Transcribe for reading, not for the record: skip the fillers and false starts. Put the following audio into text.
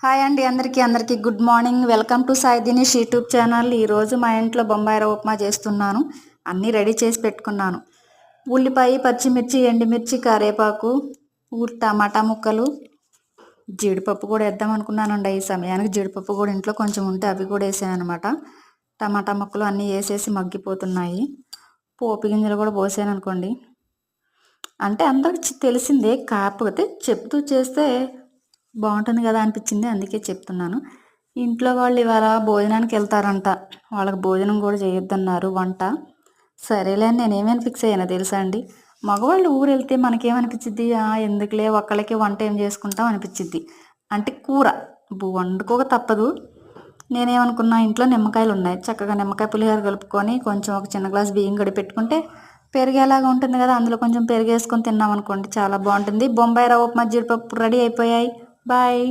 Hi అండి అందరికీ good morning. Welcome to Sai Dinesh YouTube channel. ఈరోజు మా ఇంట్లో బొంబాయి రవ్వ ఉప్మా చేస్తున్నాను. అన్నీ రెడీ చేసి పెట్టుకున్నాను. ఉల్లిపాయ, పచ్చిమిర్చి, ఎండుమిర్చి, కరివేపాకు, టమాటా ముక్కలు, జీడిపప్పు కూడా వేద్దాం అనుకున్నానండి. ఈ సమయానికి జీడిపప్పు కూడా ఇంట్లో కొంచెం ఉంటే అవి కూడా వేసాను అనమాట. టమాటా ముక్కలు అన్నీ వేసేసి మగ్గిపోతున్నాయి. పోపు గింజలు కూడా పోసాను అనుకోండి. అంటే అందరికి తెలిసిందే, కాకపోతే చెప్తూ చేస్తే బాగుంటుంది కదా అనిపించింది, అందుకే చెప్తున్నాను. ఇంట్లో వాళ్ళు ఇవాళ భోజనానికి వెళ్తారంట. వాళ్ళకి భోజనం కూడా చేయొద్దన్నారు వంట. సరేలే అని నేనేమని ఫిక్స్ అయ్యానో తెలుసా అండి, మగవాళ్ళు ఊరు వెళ్తే మనకేమనిపించిద్ది, ఎందుకులే ఒక్కళ్ళకి వంట ఏం చేసుకుంటాం అనిపించిద్ది. అంటే కూర వండుకోక తప్పదు. నేనేమనుకున్నా, ఇంట్లో నిమ్మకాయలు ఉన్నాయి, చక్కగా నిమ్మకాయ పులిహోర కలుపుకొని కొంచెం ఒక చిన్న గ్లాస్ బియ్యం గడి పెట్టుకుంటే పెరిగేలాగా ఉంటుంది కదా, అందులో కొంచెం పెరిగేసుకొని తిన్నాం అనుకోండి, చాలా బాగుంటుంది. బొంబాయి రవ్వ ఉప్మా, జీడిపప్పు రెడీ అయిపోయాయి. బాయ్.